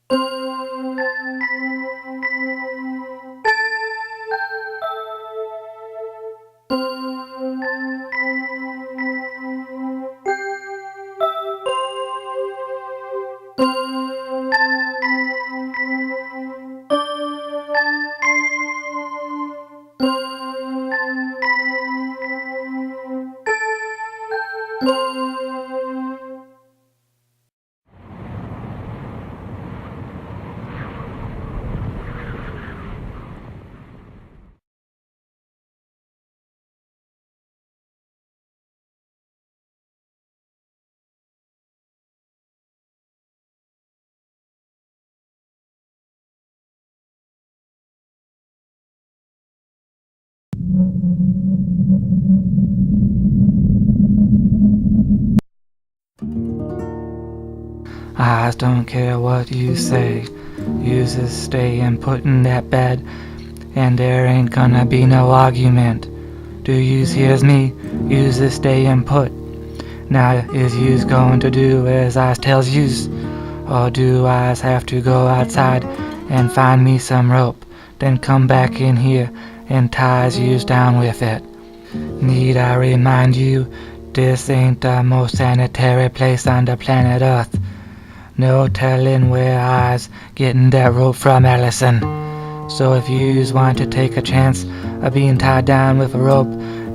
I don't care what you say. You just stay and put in that bed, and there ain't gonna be no argument. Do yous hears me? Yous just stay and put. Now is yous going to do as I tells yous, or do I have to go outside and find me some rope, then come back in here and ties yous down with it? Need I remind you, this ain't the most sanitary place on the planet Earth. No telling where I's getting that rope from, Alison. So if yous want to take a chance of being tied down with a rope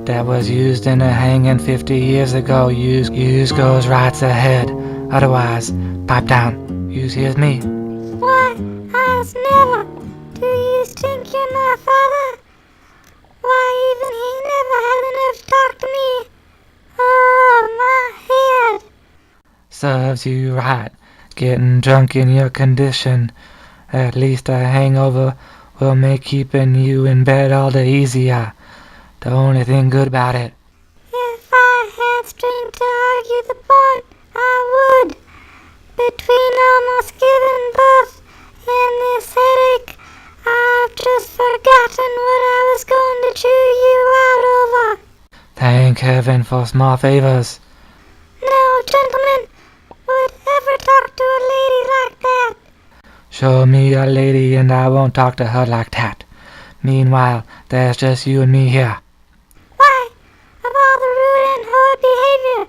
that was used in a hanging 50 years ago, yous goes right ahead. Otherwise, pipe down. Yous hears me? Why, I's never. Do yous think you're my father? Why, even he never had enough to talk to me. Oh, my head. Serves you right. Getting drunk in your condition. At least a hangover will make keeping you in bed all the easier. The only thing good about it. If I had strength to argue the point, I would. Between almost giving birth and this headache, I've just forgotten what I was going to chew you out over. Thank heaven for small favors. No gentleman would ever talk to a lady like that. Show me a lady and I won't talk to her like that. Meanwhile, there's just you and me here. Why, of all the rude and horrid behavior,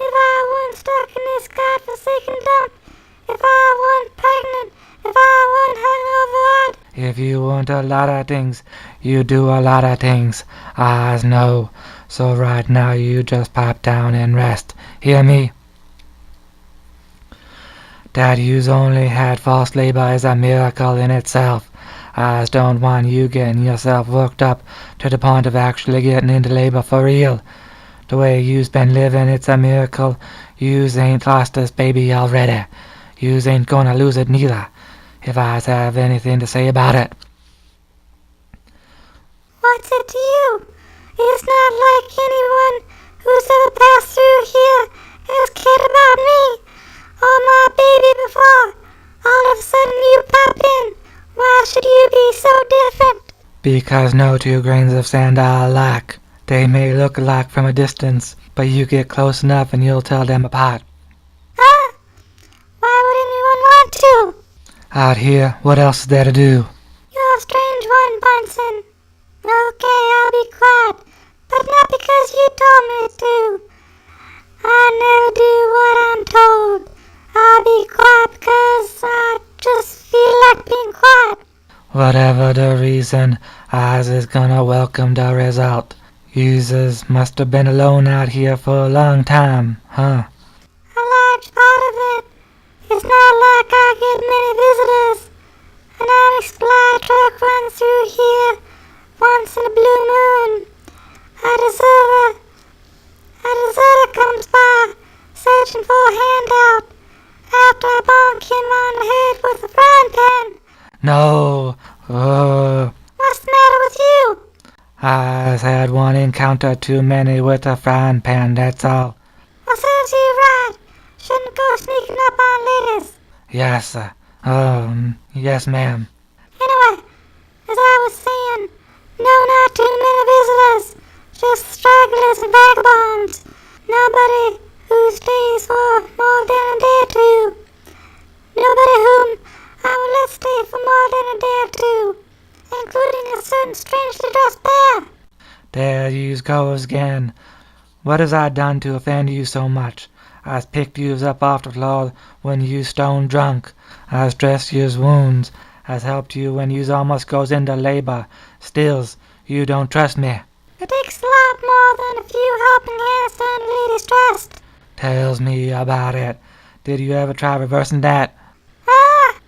if I wasn't stuck in this godforsaken dump, if I wasn't pregnant, if I wasn't hungover, If you want a lot of things, you do a lot of things. I know. So right now you just pop down and rest. Hear me? That you's only had false labor is a miracle in itself. I don't want you getting yourself worked up to the point of actually getting into labor for real. The way you's been living, it's a miracle you's ain't lost this baby already. You's ain't gonna lose it neither, if I have anything to say about it. what's it to you? It's not like anyone who's ever passed through here has cared about me or my baby before. All of a sudden you pop in. Why should you be so different? Because no two grains of sand are alike. They may look alike from a distance, but you get close enough and you'll tell them apart. Huh? Why would anyone want to? Out here, what else is there to do? You're a strange one, Bunson. Okay, I'll be quiet, but not because you told me to. I never do what I'm told. I'll be quiet because I just feel like being quiet. Whatever the reason, ours is gonna welcome the result. Users must have been alone out here for a long time, huh? A large part of it. It's not like I get many visitors. An army supply truck runs through here once in a blue moon. A deserter comes by searching for a handout after I bonk him on the head with a frying pan. No, What's the matter with you? I've had one encounter too many with a frying pan, that's all. Well, serves you right. Shouldn't go sneaking up on ladies. Yes, yes, ma'am. Anyway, as I was saying, no, not too many visitors. Just stragglers and vagabonds. Nobody who stays for more than a day or two. Nobody whom There yous goes again. What has I done to offend you so much? I's picked yous up off the floor when you stone drunk. I's dressed yous wounds. I's helped you when yous almost goes into labor. Stills, you don't trust me. It takes a lot more than a few helping hands to earn a lady's trust. Tells me about it. Did you ever try reversing that? Ah!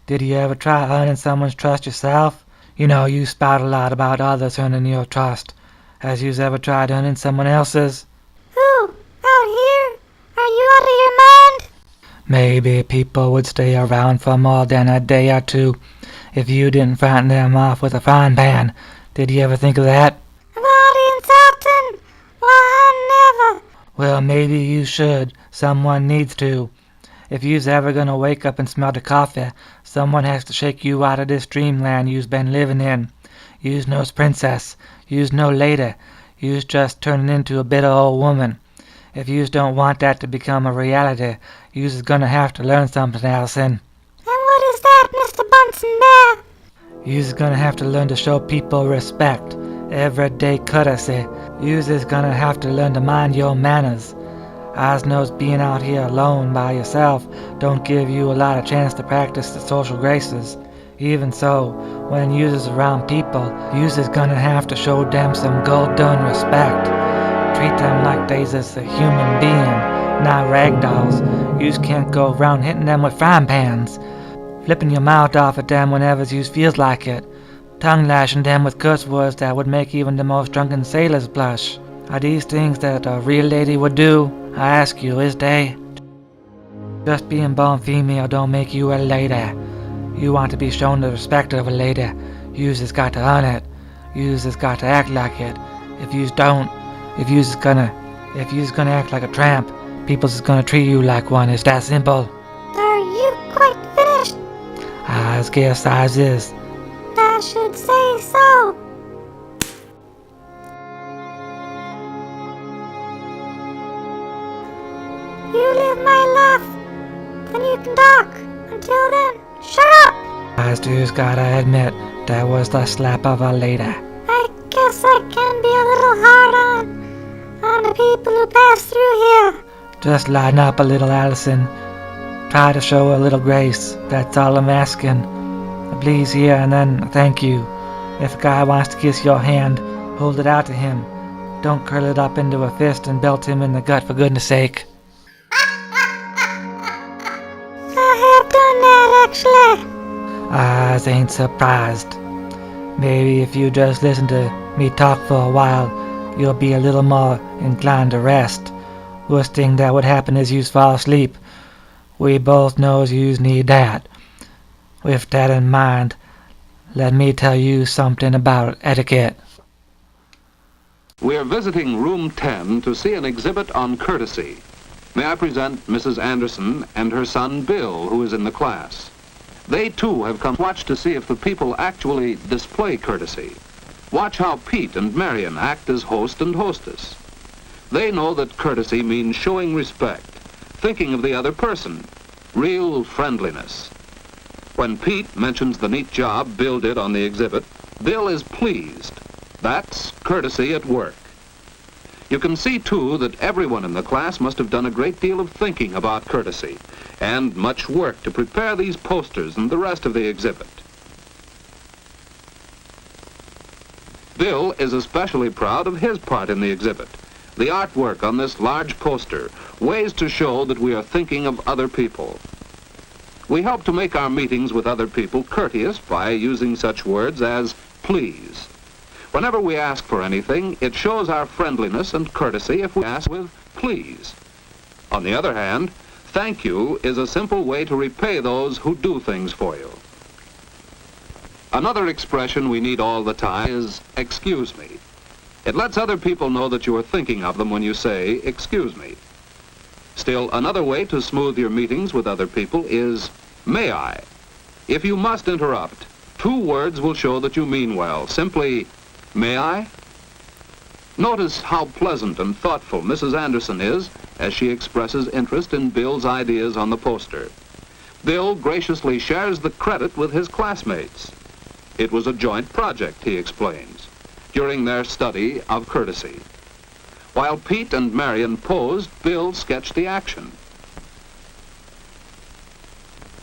Did you ever try earning someone's trust yourself? You know, you spout a lot about others earning your trust. Has yous ever tried earning someone else's? Who? Out here? Are you out of your mind? Maybe people would stay around for more than a day or two if you didn't frighten them off with a frying pan. Did you ever think of that? About insulting? Why, never. Well, maybe you should. Someone needs to. If you's ever gonna wake up and smell the coffee, someone has to shake you out of this dreamland you's been living in. You's no princess. You's no lady. You's just turning into a bitter old woman. If you's don't want that to become a reality, you's gonna have to learn something, Alison. And what is that, Mr. Bunson there? You's gonna have to learn to show people respect, everyday courtesy. You's is gonna have to learn to mind your manners. I knows being out here alone by yourself don't give you a lot of chance to practice the social graces. Even so, when you's is around people, you's is gonna have to show them some gold-done respect. Treat them like they's a human being, not ragdolls. You's can't go around hitting them with frying pans, flipping your mouth off at them whenever you's feels like it, tongue lashing them with curse words that would make even the most drunken sailors blush. Are these things that a real lady would do? I ask you, is they? Just being born female don't make you a lady. You want to be shown the respect of a lady. You's has got to earn it. You's has got to act like it. If you's don't, if you's gonna act like a tramp, people's is gonna treat you like one. It's that simple. Are you quite finished? I guess I is. I should say so. You live my life, then you can talk. Until then, shut up! I do's gotta admit, that was the slap of a lady. I guess I can be a little hard on the people who pass through here. Just lighten up a little, Alison. Try to show a little grace, that's all I'm asking. Please here and then thank you. If a guy wants to kiss your hand, hold it out to him. Don't curl it up into a fist and belt him in the gut, for goodness sake. I have done that, actually. I ain't surprised. Maybe if you just listen to me talk for a while, you'll be a little more inclined to rest. Worst thing that would happen is you'd fall asleep. We both knows yous need that. With that in mind, let me tell you something about etiquette. We're visiting room 10 to see an exhibit on courtesy. May I present Mrs. Anderson and her son Bill, who is in the class. They too have come to watch to see if the people actually display courtesy. Watch how Pete and Marion act as host and hostess. They know that courtesy means showing respect, thinking of the other person, real friendliness. When Pete mentions the neat job Bill did on the exhibit, Bill is pleased. That's courtesy at work. You can see, too, that everyone in the class must have done a great deal of thinking about courtesy and much work to prepare these posters and the rest of the exhibit. Bill is especially proud of his part in the exhibit. The artwork on this large poster, ways to show that we are thinking of other people. We help to make our meetings with other people courteous by using such words as please. Whenever we ask for anything, it shows our friendliness and courtesy if we ask with please. On the other hand, thank you is a simple way to repay those who do things for you. Another expression we need all the time is excuse me. It lets other people know that you are thinking of them when you say excuse me. Still, another way to smooth your meetings with other people is may I. If you must interrupt, 2 words will show that you mean well. Simply, may I? Notice how pleasant and thoughtful Mrs. Anderson is as she expresses interest in Bill's ideas on the poster. Bill graciously shares the credit with his classmates. It was a joint project, he explains. during their study of courtesy. While Pete and Marion posed, Bill sketched the action.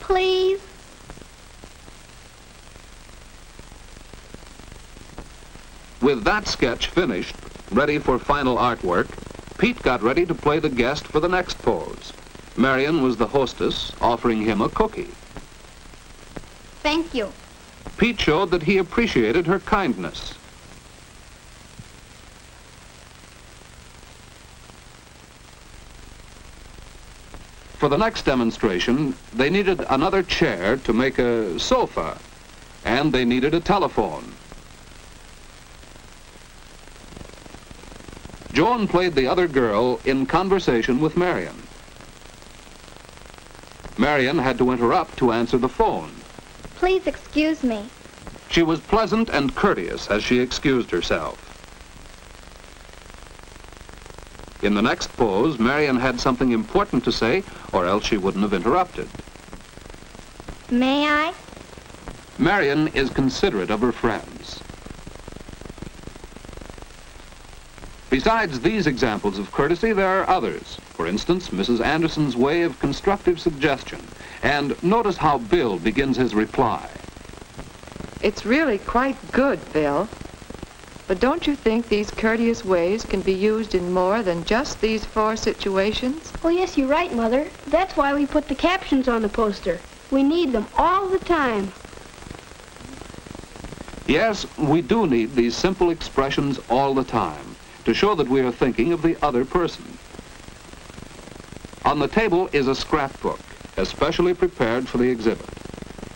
Please. With that sketch finished, ready for final artwork, Pete got ready to play the guest for the next pose. Marion was the hostess, offering him a cookie. Thank you. Pete showed that he appreciated her kindness. For the next demonstration, they needed another chair to make a sofa, and they needed a telephone. Joan played the other girl in conversation with Marion. Marion had to interrupt to answer the phone. Please excuse me. She was pleasant and courteous as she excused herself. In the next pose, Marion had something important to say, or else she wouldn't have interrupted. May I? Marion is considerate of her friends. Besides these examples of courtesy, there are others. For instance, Mrs. Anderson's way of constructive suggestion. And notice how Bill begins his reply. It's really quite good, Bill. But don't you think these courteous ways can be used in more than just these 4 situations? Oh, yes, you're right, Mother. That's why we put the captions on the poster. We need them all the time. Yes, we do need these simple expressions all the time to show that we are thinking of the other person. On the table is a scrapbook, especially prepared for the exhibit.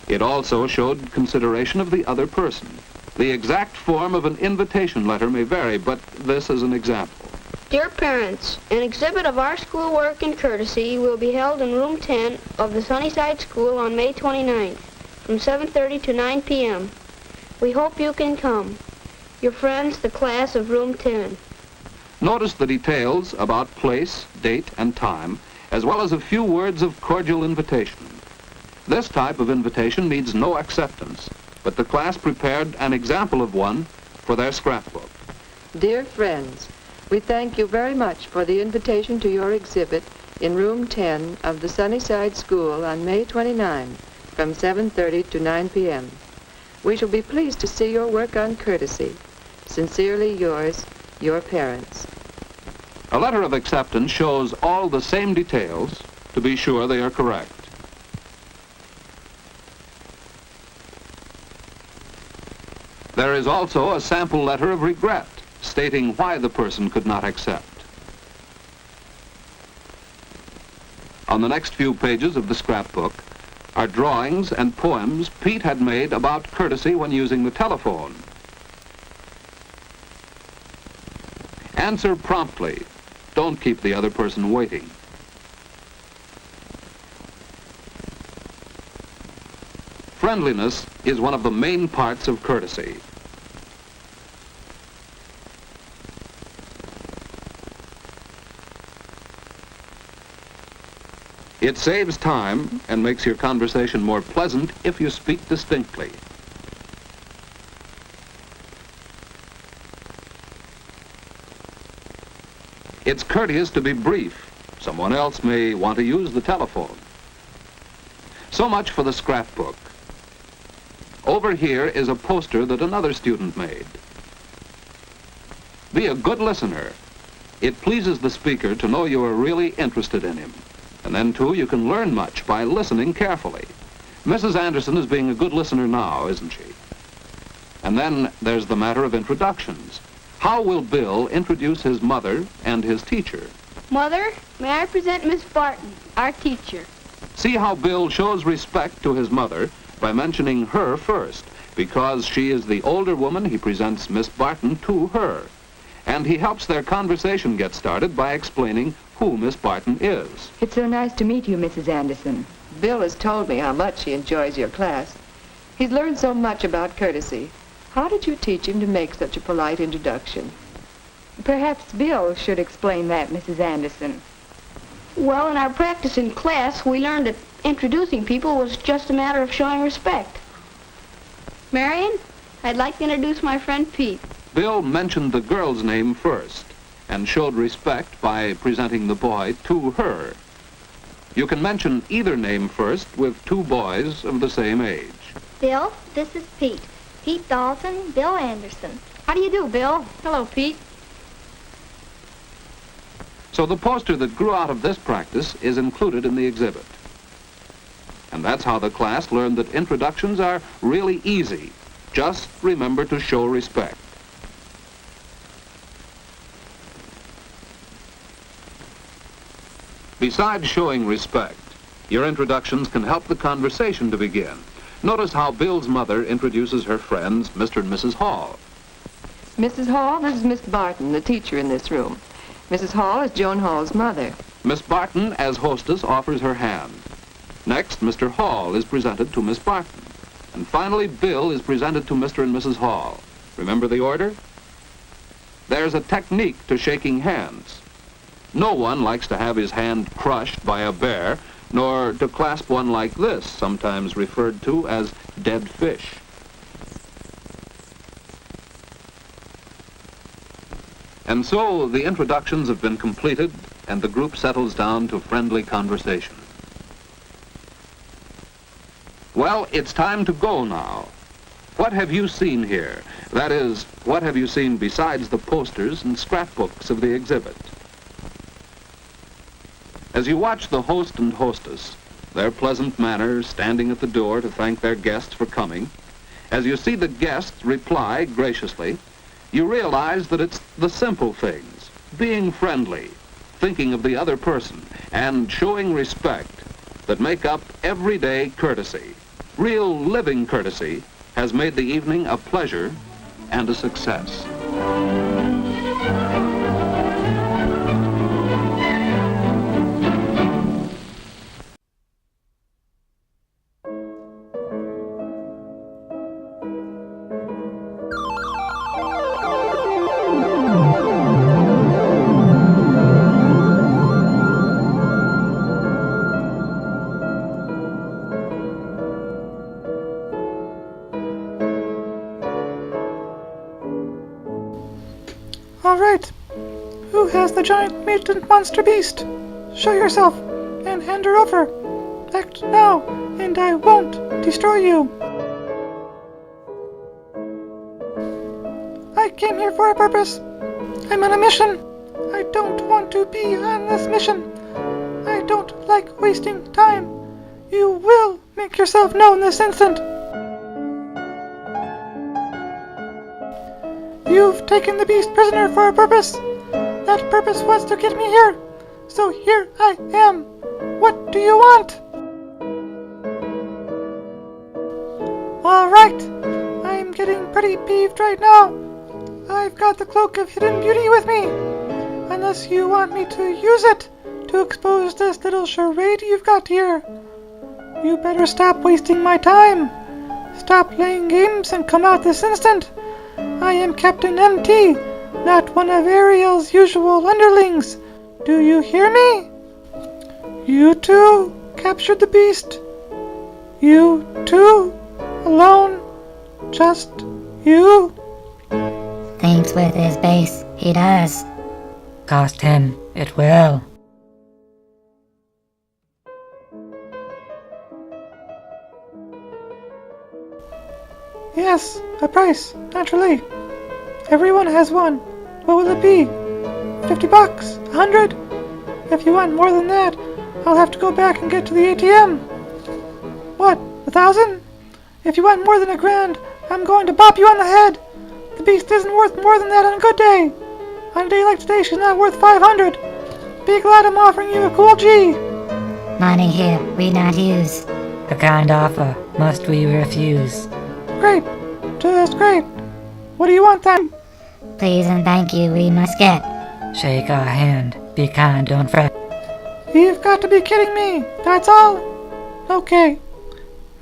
It also showed consideration of the other person. The exact form of an invitation letter may vary, but this is an example. Dear parents, an exhibit of our schoolwork and courtesy will be held in room 10 of the Sunnyside School on May 29th from 7:30 to 9 p.m. We hope you can come. Your friends, the class of room 10. Notice the details about place, date, and time, as well as a few words of cordial invitation. This type of invitation needs no acceptance, but the class prepared an example of one for their scrapbook. Dear friends, we thank you very much for the invitation to your exhibit in room 10 of the Sunnyside School on May 29 from 7:30 to 9 p.m. We shall be pleased to see your work on courtesy. Sincerely yours, your parents. A letter of acceptance shows all the same details to be sure they are correct. There is also a sample letter of regret stating why the person could not accept. On the next few pages of the scrapbook are drawings and poems Pete had made about courtesy when using the telephone. Answer promptly. Don't keep the other person waiting. Friendliness is one of the main parts of courtesy. It saves time and makes your conversation more pleasant if you speak distinctly. It's courteous to be brief. Someone else may want to use the telephone. So much for the scrapbook. Over here is a poster that another student made. Be a good listener. It pleases the speaker to know you are really interested in him. And then, too, you can learn much by listening carefully. Mrs. Anderson is being a good listener now, isn't she? And then there's the matter of introductions. How will Bill introduce his mother and his teacher? Mother, may I present Miss Barton, our teacher. See how Bill shows respect to his mother by mentioning her first. Because she is the older woman, he presents Miss Barton to her. And he helps their conversation get started by explaining who Miss Barton is. It's so nice to meet you, Mrs. Anderson. Bill has told me how much he enjoys your class. He's learned so much about courtesy. How did you teach him to make such a polite introduction? Perhaps Bill should explain that, Mrs. Anderson. Well, in our practice in class, we learned that introducing people was just a matter of showing respect. Marion, I'd like to introduce my friend Pete. Bill mentioned the girl's name first and showed respect by presenting the boy to her. You can mention either name first with two boys of the same age. Bill, this is Pete. Pete Dalton, Bill Anderson. How do you do, Bill? Hello, Pete. So the poster that grew out of this practice is included in the exhibit. And that's how the class learned that introductions are really easy. Just remember to show respect. Besides showing respect, your introductions can help the conversation to begin. Notice how Bill's mother introduces her friends, Mr. and Mrs. Hall. Mrs. Hall, this is Miss Barton, the teacher in this room. Mrs. Hall is Joan Hall's mother. Miss Barton, as hostess, offers her hand. Next, Mr. Hall is presented to Miss Barton. And finally, Bill is presented to Mr. and Mrs. Hall. Remember the order? There's a technique to shaking hands. No one likes to have his hand crushed by a bear, nor to clasp one like this, sometimes referred to as dead fish. And so the introductions have been completed, and the group settles down to friendly conversation. Well, it's time to go now. What have you seen here? That is, what have you seen besides the posters and scrapbooks of the exhibit? As you watch the host and hostess, their pleasant manner standing at the door to thank their guests for coming, as you see the guests reply graciously, you realize that it's the simple things, being friendly, thinking of the other person, and showing respect that make up everyday courtesy. Real living courtesy has made the evening a pleasure and a success. All right. Who has the giant mutant monster beast? Show yourself and hand her over. Act now, and I won't destroy you. I came here for a purpose. I'm on a mission. I don't want to be on this mission. I don't like wasting time. You will make yourself known this instant. You've taken the beast prisoner for a purpose. That purpose was to get me here. So here I am. What do you want? All right. I'm getting pretty peeved right now. I've got the cloak of hidden beauty with me. Unless you want me to use it to expose this little charade you've got here. You better stop wasting my time. Stop playing games and come out this instant. I am Captain M.T., not one of Ariel's usual underlings. Do you hear me? You too captured the beast. You too, alone, just you. Thinks with his base, he does. Cost him, it will. Yes, a price, naturally. Everyone has one. What will it be? $50? $100? If you want more than that, I'll have to go back and get to the ATM. What, 1,000? If you want more than $1,000, I'm going to bop you on the head. The beast isn't worth more than that on a good day. On a day like today, she's not worth 500. Be glad I'm offering you a cool G. Money here we not use. A kind offer must we refuse. Great, just great. What do you want then? Please and thank you we must get. Shake our hand. Be kind, don't fret. You've got to be kidding me. That's all? Okay.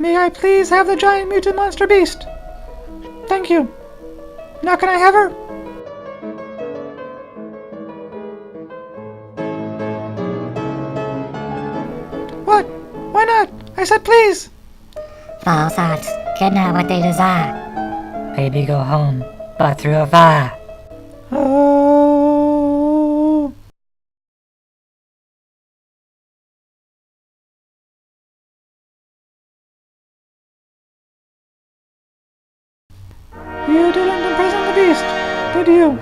May I please have the giant mutant monster beast? Thank you. Now can I have her? What? Why not? I said please. False hearts get not what they desire. Baby, go home. but through a fire. Oh. You didn't imprison the beast, did you?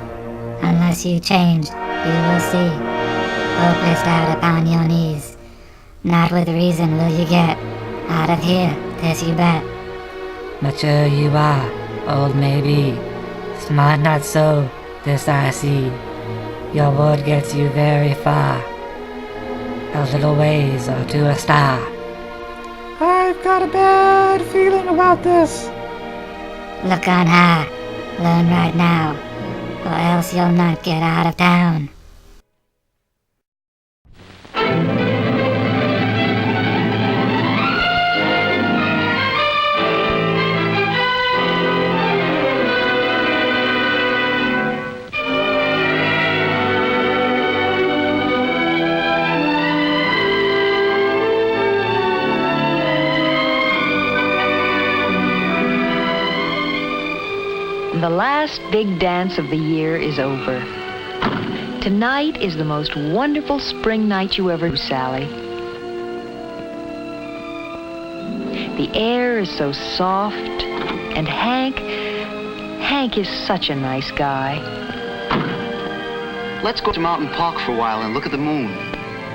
Unless you change, you will see. Hopeless out upon your knees. Not with reason will you get out of here, this you bet. Mature you are, old maybe. Smart not so, this I see. Your word gets you very far. A little ways or to a star. I've got a bad feeling about this. Look on high. Learn right now, or else you'll not get out of town. The last big dance of the year is over. Tonight is the most wonderful spring night you ever knew, Sally. The air is so soft, and Hank is such a nice guy. Let's go to Mountain Park for a while and look at the moon.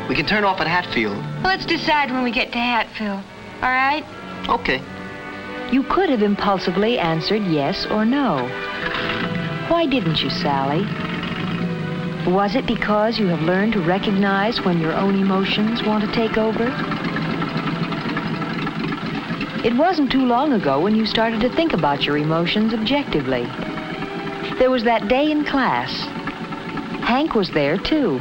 We can turn off at Hatfield. Let's decide when we get to Hatfield. All right? Okay. You could have impulsively answered yes or no. Why didn't you, Sally? Was it because you have learned to recognize when your own emotions want to take over? It wasn't too long ago when you started to think about your emotions objectively. There was that day in class. Hank was there, too.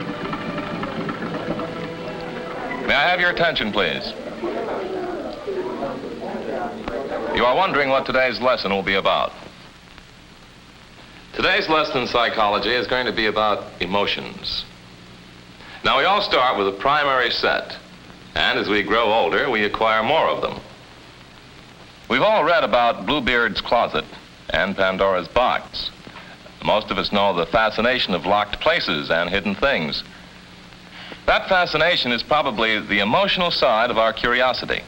May I have your attention, please? You are wondering what today's lesson will be about. Today's lesson in psychology is going to be about emotions. Now, we all start with a primary set, and as we grow older, we acquire more of them. We've all read about Bluebeard's closet and Pandora's box. Most of us know the fascination of locked places and hidden things. That fascination is probably the emotional side of our curiosity.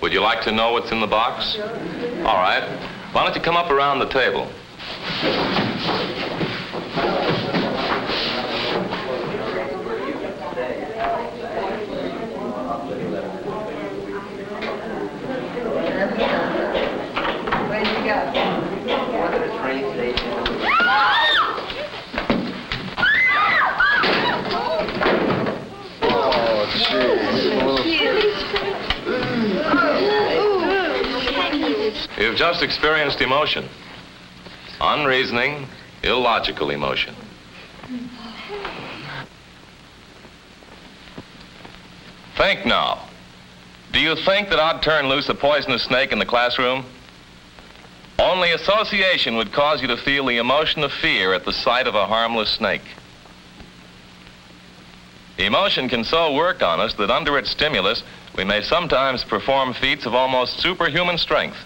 Would you like to know what's in the box? All right. Why don't you come up around the table? Where did you go? Went to the train station. Oh, jeez. You've just experienced emotion. Unreasoning, illogical emotion. Think now. Do you think that I'd turn loose a poisonous snake in the classroom? Only association would cause you to feel the emotion of fear at the sight of a harmless snake. Emotion can so work on us that under its stimulus, we may sometimes perform feats of almost superhuman strength.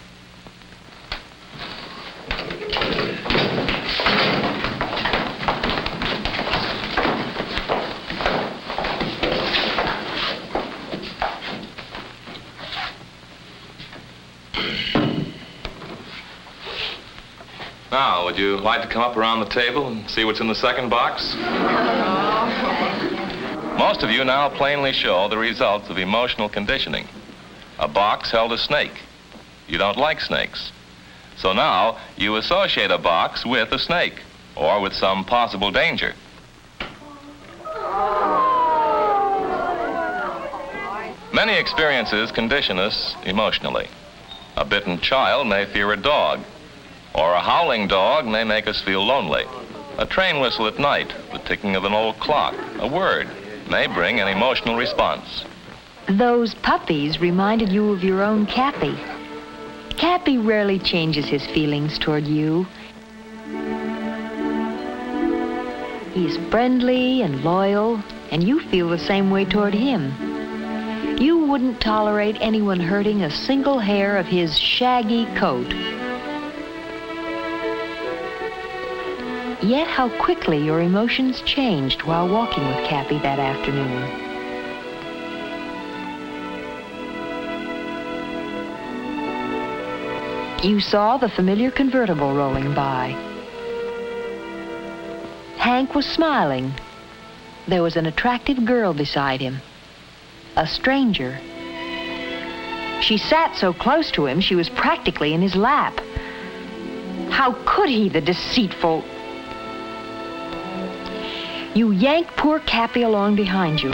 Now, would you like to come up around the table and see what's in the second box? Most of you now plainly show the results of emotional conditioning. A box held a snake. You don't like snakes. So now you associate a box with a snake or with some possible danger. Many experiences condition us emotionally. A bitten child may fear a dog, or a howling dog may make us feel lonely. A train whistle at night, the ticking of an old clock, a word may bring an emotional response. Those puppies reminded you of your own Cappy. Cappy rarely changes his feelings toward you. He's friendly and loyal, and you feel the same way toward him. You wouldn't tolerate anyone hurting a single hair of his shaggy coat. Yet how quickly your emotions changed while walking with Cappy that afternoon. You saw the familiar convertible rolling by. Hank was smiling. There was an attractive girl beside him. A stranger. She sat so close to him, she was practically in his lap. How could he, the deceitful... You yanked poor Cappy along behind you.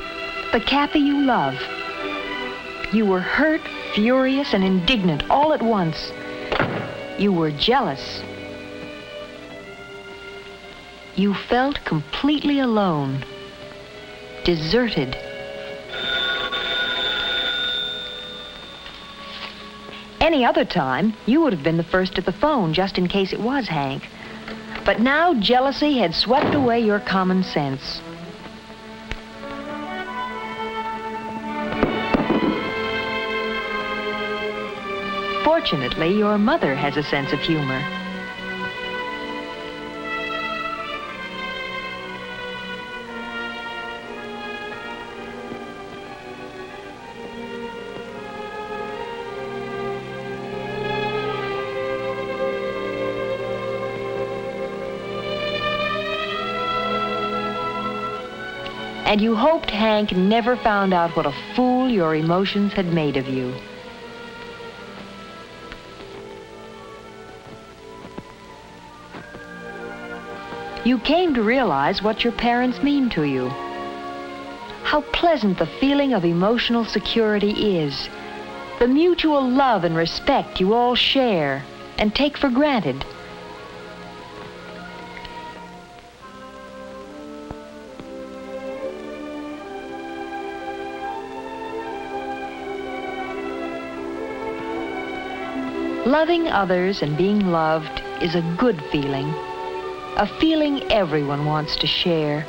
The Cappy you love. You were hurt, furious, and indignant all at once. You were jealous. You felt completely alone, deserted. Any other time, you would have been the first at the phone, just in case it was Hank. But now jealousy had swept away your common sense. Fortunately, your mother has a sense of humor. And you hoped Hank never found out what a fool your emotions had made of you. You came to realize what your parents mean to you. How pleasant the feeling of emotional security is. The mutual love and respect you all share and take for granted. Loving others and being loved is a good feeling, a feeling everyone wants to share.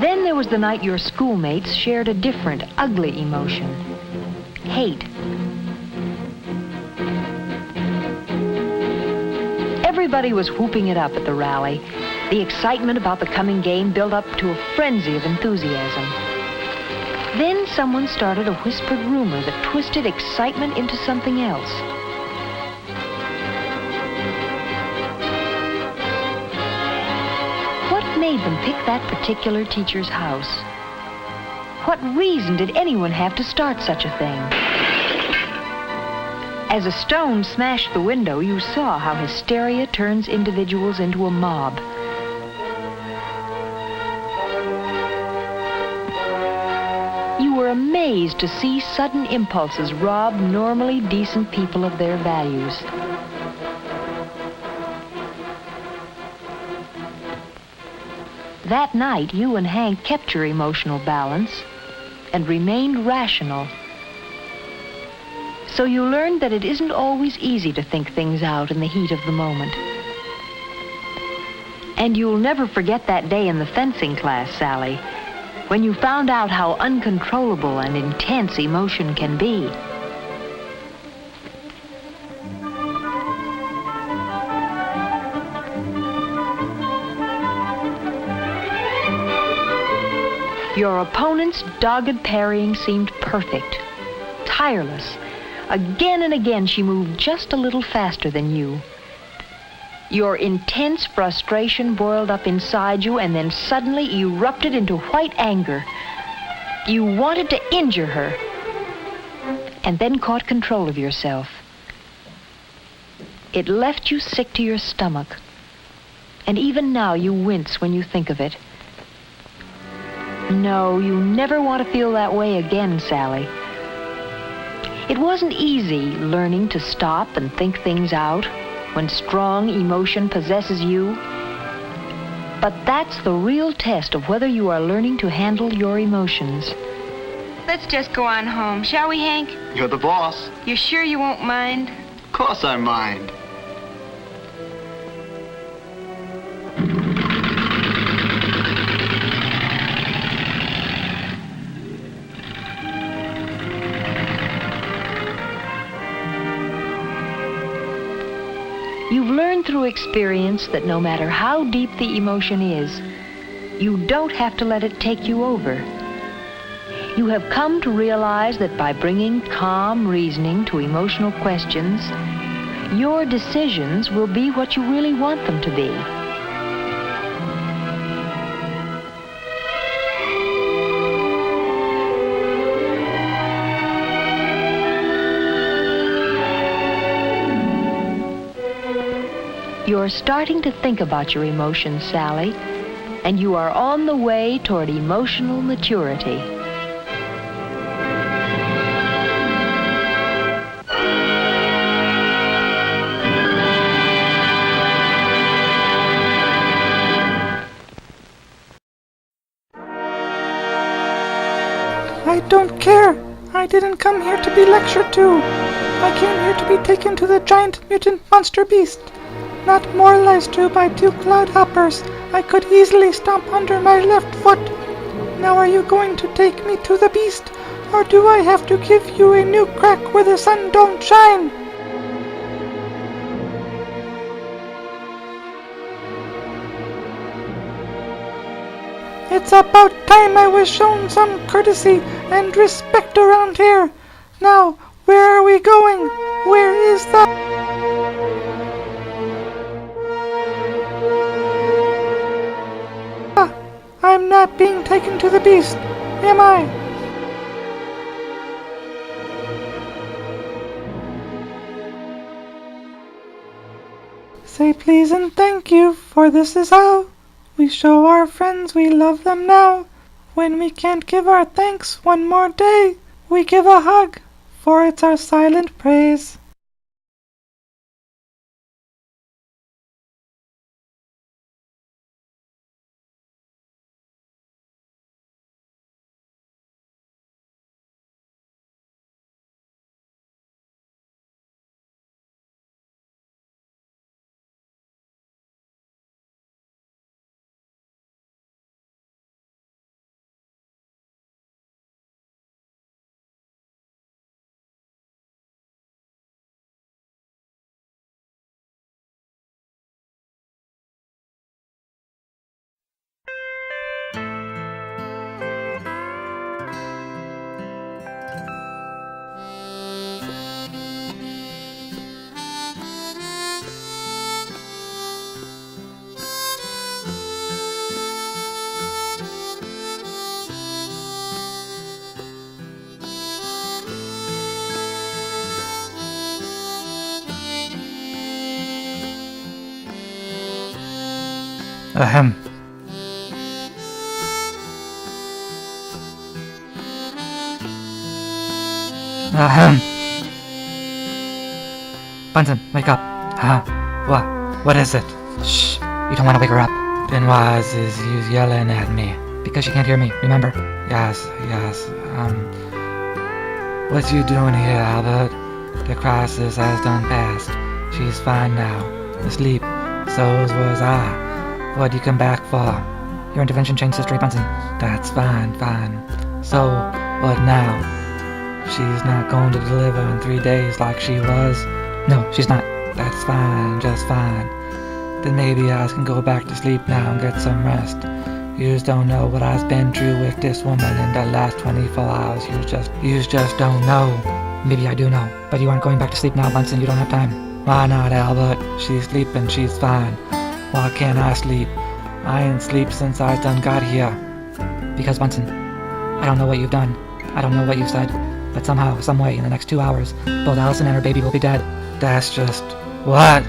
Then there was the night your schoolmates shared a different, ugly emotion. Hate. Everybody was whooping it up at the rally. The excitement about the coming game built up to a frenzy of enthusiasm. Then someone started a whispered rumor that twisted excitement into something else. Made them pick that particular teacher's house? What reason did anyone have to start such a thing? As a stone smashed the window, you saw how hysteria turns individuals into a mob. You were amazed to see sudden impulses rob normally decent people of their values. That night, you and Hank kept your emotional balance and remained rational. So you learned that it isn't always easy to think things out in the heat of the moment. And you'll never forget that day in the fencing class, Sally, when you found out how uncontrollable and intense emotion can be. Your opponent's dogged parrying seemed perfect, tireless. Again and again she moved just a little faster than you. Your intense frustration boiled up inside you and then suddenly erupted into white anger. You wanted to injure her, and then caught control of yourself. It left you sick to your stomach, and even now you wince when you think of it. No, you never want to feel that way again, Sally. It wasn't easy learning to stop and think things out when strong emotion possesses you. But that's the real test of whether you are learning to handle your emotions. Let's just go on home, shall we, Hank? You're the boss. You're sure you won't mind? Of course I mind. You've learned through experience that no matter how deep the emotion is, you don't have to let it take you over. You have come to realize that by bringing calm reasoning to emotional questions, your decisions will be what you really want them to be. You're starting to think about your emotions, Sally, and you are on the way toward emotional maturity. I don't care. I didn't come here to be lectured to. I came here to be taken to the giant mutant monster beast. Not moralized to by two cloudhoppers I could easily stomp under my left foot. Now are you going to take me to the beast, or do I have to give you a new crack where the sun don't shine? It's about time I was shown some courtesy and respect around here. Now, where are we going? Where is the... I'm not being taken to the beast, am I? Say please and thank you, for this is how we show our friends we love them now. When we can't give our thanks one more day, we give a hug, for it's our silent praise. Ahem. Ahem. Bunson, wake up. Huh? What is it? Shh. You don't want to wake her up. Benoit is yelling at me. Because she can't hear me, remember? Yes. What you doing here, Albert? The crisis has done past. She's fine now. Asleep. So was I. What'd you come back for? Your intervention changed Sister Bunson. That's fine. So, what now? She's not going to deliver in 3 days like she was? No, she's not. That's fine, just fine. Then maybe I can go back to sleep now and get some rest. You just don't know what I've been through with this woman in the last 24 hours. You just don't know. Maybe I do know. But you aren't going back to sleep now, Bunson. You don't have time. Why not, Albert? She's sleeping. She's fine. Why can't I sleep? I ain't sleep since I done got here. Because, Bunson, I don't know what you've done. I don't know what you've said. But somehow, some way, in the next 2 hours, both Alison and her baby will be dead. That's just... What?